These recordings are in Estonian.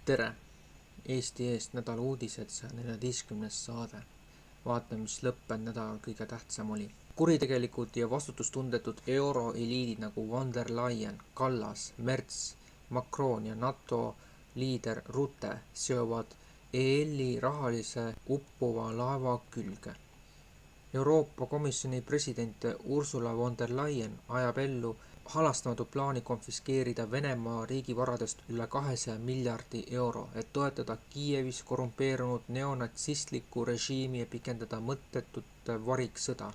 Tere! Eesti Eest nädala uudised, see on 14. saade. Vaatame, mis lõppenud nädalal kõige tähtsam oli. Kuritegelikud ja vastutustundetud euroeliidid nagu von der Leyen, Kallas, Merz, Macron ja NATO liider Rutte seovad EL-i rahalise uppuva laeva külge. Euroopa Komisjoni president Ursula von der Leyen ajab ellu halastamatu plaani konfiskeerida Venemaa riigivaradest üle 200 miljardi euro, et toetada Kiievis korrumpeerunud neonatsistlikku režiimi ja pikendada mõttetut variksõda.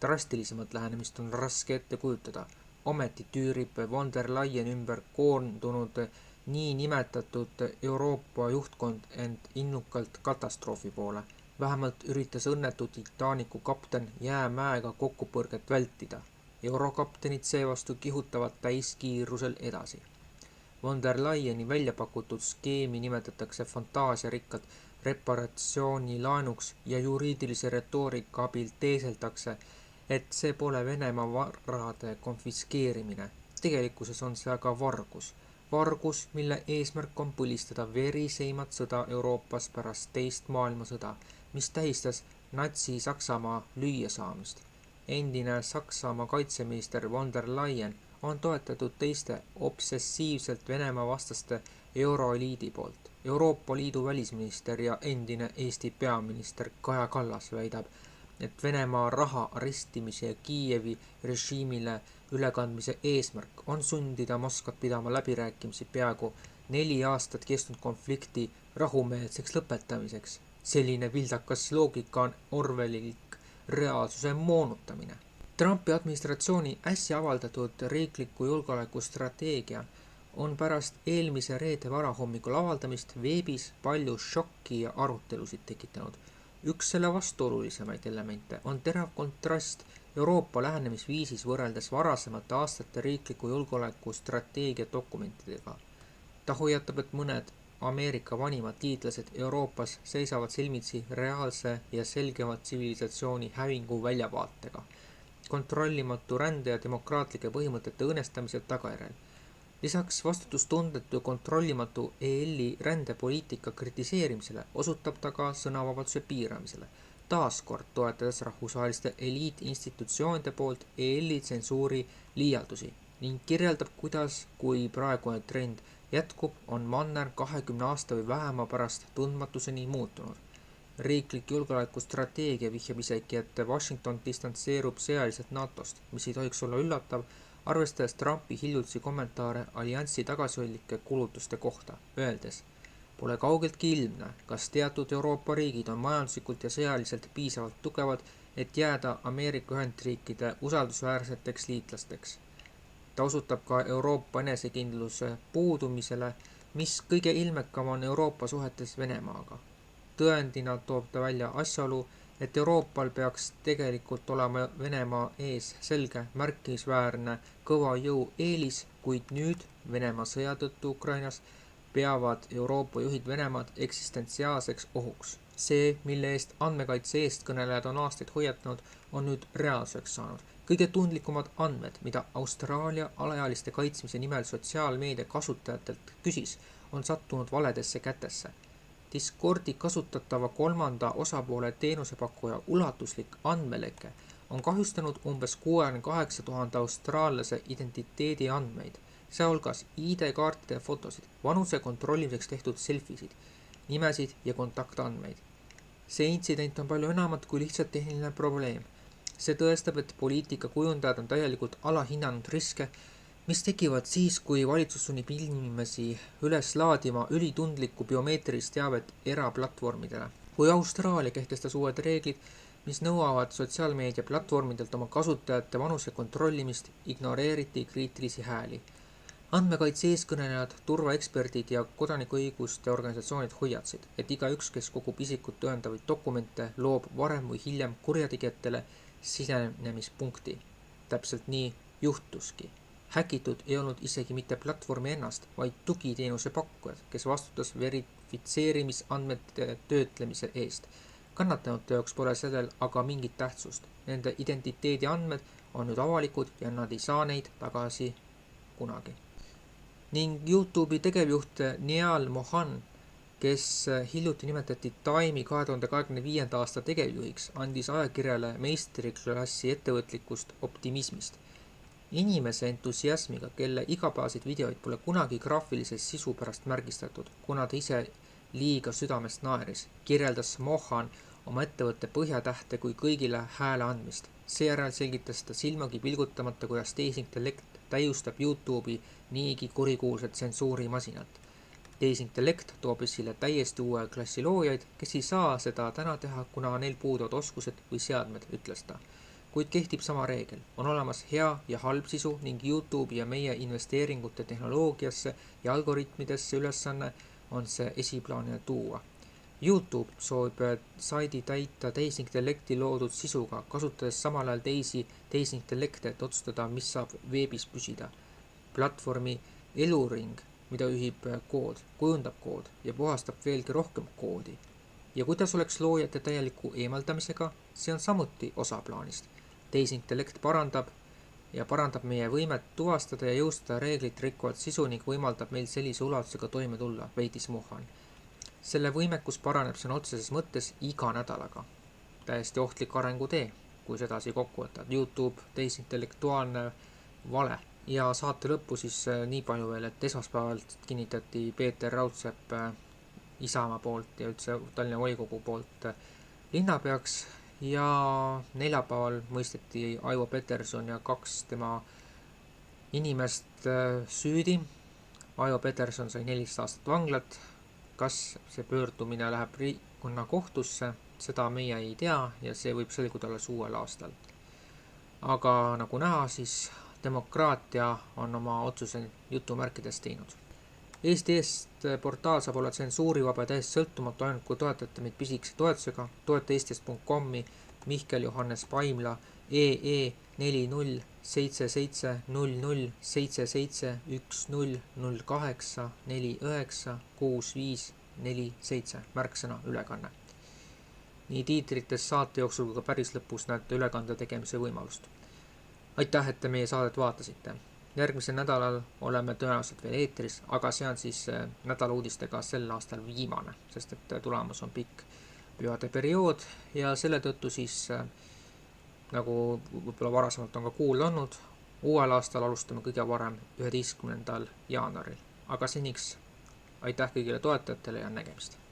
Drastilisemat lähenemist on raske ette kujutada. Ometi tüürib von der Leyen ümber koondunud nii nimetatud Euroopa juhtkond end innukalt katastroofi poole. Vähemalt üritas õnnetu Titanicu kapten jäämäega kokkupõrget vältida. Eurokaptenid seevastu kihutavad täiskiirusel edasi. Von der Leyeni välja pakutud skeemi nimetatakse fantaasiarikkalt reparatsioonilaenuks ja juriidilise retoorika abil teeseldakse, et see pole Venemaa varade konfiskeerimine. Tegelikkuses on see aga vargus. Vargus, mille eesmärk on põlistada veriseimat sõda Euroopas pärast teist maailmasõda, mis tähistas Natsi-Saksamaa lüüasaamist. Endine Saksamaa kaitseminister von der Leyen on toetatud teiste obsessiivselt Venemaa vastaste euroeliidi poolt. Euroopa Liidu välisminister ja endine Eesti peaminister Kaja Kallas väidab, et Venemaa raha arestimise ja Kiievi režiimile ülekandmise eesmärk on sundida Moskvat pidama läbirääkimisi peaaegu 4 aastat kestnud konflikti rahumeelseks lõpetamiseks. Selline vildakas loogika on orwellilik reaalsuse moonutamine. Trumpi administratsiooni äsja avaldatud riikliku julgeolekustrateegia on pärast eelmise reede varahommikul avaldamist veebis palju šokki ja arutelusid tekitanud. Üks selle vastuolulisemaid elemente on terav kontrast Euroopa lähenemisviisis võrreldes varasemate aastate riikliku julgeolekustrateegia dokumentidega. Ta hoiatab, et mõned Ameerika vanimad liitlased Euroopas seisavad silmitsi reaalse ja selgema tsivilisatsiooni hävingu väljavaatega, kontrollimatu rände ja demokraatlike põhimõtete õõnestamise tagajärjel. Lisaks vastutustundetu ja kontrollimatu EL-i rändepoliitika kritiseerimisele osutab ta ka sõnavabaduse piiramisele, taaskord toetades rahvusvaheliste eliitinstitutsioonide poolt EL-i tsensuuri liialdusi ning kirjeldab, kuidas, kui praegune trend jätkub, on manner 20 aasta või vähema pärast tundmatuseni muutunud. Riiklik julgeolekustrateegia vihjab isegi, et Washington distantseerub sõjaliselt NATOst, mis ei tohiks olla üllatav, arvestades Trumpi hiljutisi kommentaare alliansi tagasihoidlike kulutuste kohta, öeldes, pole kaugeltki ilmne, kas teatud Euroopa riigid on majanduslikult ja sõjaliselt piisavalt tugevad, et jääda Ameerika Ühendriikide usaldusväärseteks liitlasteks. Ta osutab ka Euroopa enesekindluse puudumisele, mis kõige ilmekam on Euroopa suhetes Venemaaga. Tõendina toob ta välja asjaolu, et Euroopal peaks tegelikult olema Venemaa ees selge märkimisväärne kõva jõu eelis, kuid nüüd Venemaa sõja tõttu Ukrainas peavad Euroopa juhid Venemaad eksistentsiaalseks ohuks. See, mille eest andmekaitse eestkõnelejad on aastaid hoiatanud, on nüüd reaalsuseks saanud. Kõige tundlikumad andmed, mida Austraalia alaealiste kaitsmise nimel sotsiaalmeedia kasutajatelt küsis, on sattunud valedesse kätesse. Discordi kasutatava kolmanda osapoole teenusepakkuja ulatuslik andmeleke on kahjustanud umbes 68 000 austraallase identiteedi andmeid, sealhulgas ID-kaartide fotosid, vanuse kontrollimiseks tehtud selfisid, nimesid ja kontaktandmeid. See intsident on palju enamat kui lihtsalt tehniline probleem. See tõestab, et poliitika kujundajad on täielikult alahinnanud riske, mis tekivad siis, kui valitsus sunnib inimesi üles laadima ülitundlikku biomeetrilist teavet eraplatvormidele. Kui Austraalia kehtestas uued reeglid, mis nõuavad sotsiaalmeedia platvormidelt oma kasutajate vanuse kontrollimist, ignoreeriti kriitilisi hääli. Andmekaitse eeskõnelejad, turvaeksperdid ja kodanikuõiguste organisatsioonid hoiatsid, et igaüks, kes kogub isikut tõendavaid dokumente, loob varem või hiljem kurjategijatele sisenemispunkti. Täpselt nii juhtuski. Häkitud ei olnud isegi mitte platvormi ennast, vaid tugiteenuse pakkujad, kes vastutas verifitseerimisandmete töötlemise eest. Kannatanute jaoks pole sellel aga mingit tähtsust. Nende identiteedi andmed on nüüd avalikud ja nad ei saa neid tagasi kunagi. ning YouTube'i tegevjuht Niall Mohan, kes hiljuti nimetati Time'i 2025. aasta tegevjuhiks, andis ajakirjale meistriklassi ettevõtlikust optimismist. Inimese entusiasmiga, kelle igapäevaseid videoid pole kunagi graafilise sisu pärast märgistatud, kuna ta ise liiga südamest naeris, kirjeldas Mohan oma ettevõtte põhjatähte kui kõigile hääle andmist. Seejärel selgitas ta silmagi pilgutamata, kuidas tehisintellekt täiustab YouTube'i niigi kurikuulsat tsensuurimasinat. Tehisintellekt toob esile täiesti uue klassi loojaid, kes ei saa seda täna teha, kuna neil puuduvad oskused või seadmed, ütles ta. Kuid kehtib sama reegel. On olemas hea ja halb sisu ning YouTube'i ja meie investeeringute tehnoloogiasse ja algoritmidesse ülesanne on see esiplaanile tuua. YouTube soovib saidi täita tehisintellekti loodud sisuga, kasutades samal ajal teisi tehisintellekte, et otsustada, mis saab veebis püsida. Platvormi eluring, mida ühib kood, kujundab kood ja puhastab veelgi rohkem koodi. Ja kuidas oleks loojate täieliku eemaldamisega, see on samuti osa plaanist. Tehisintellekt parandab meie võimet tuvastada ja jõustada reeglit rikkuvat sisu ning võimaldab meil sellise ulatusega toime tulla, väitis Mohan. Selle võimekus paraneb sõna otseses mõttes iga nädalaga. Täiesti ohtlik arengutee, kui sedasi kokku võtab. YouTube, tehisintellektuaalne vale. Ja saate lõppu siis nii palju veel, et esmaspäevalt kinnitati Peeter Raudsepp Isamaa poolt ja üldse Tallinna volikogu poolt linnapeaks ja neljapäeval mõisteti Aivo Peterson ja 2 tema inimest süüdi. Aivo Peterson sai 14 aastat vanglat. Kas see pöördumine läheb kohtusse, seda meie ei tea ja see võib selguda alles uuel aastal. Aga nagu näha, siis demokraatia on oma otsuse jutumärkides teinud. Eesti Eest portaal saab olla tsensuurivaba täiesti sõltumatu ainult, kui toetate meid pisikese toetusega. Toeta eestist.com-i Mihkel Johannes Paimla EE 4077 00 77 10 08 49 65 47 märksõna ülekanne. Nii tiitrites saate jooksul kui ka päris lõpus näete ülekande tegemise võimalust. Aitäh, et te meie saadet vaatasite. Järgmisel nädalal oleme tõenäoliselt veel eetris, aga see on siis nädala uudistega sel aastal viimane, sest et tulemas on pikk pühade periood ja selle tõttu siis, nagu võib-olla varasemalt on ka kuulda olnud, uuel aastal alustame kõige varem 11. jaanuaril. Aga seniks aitäh kõigile toetajatele ja nägemist!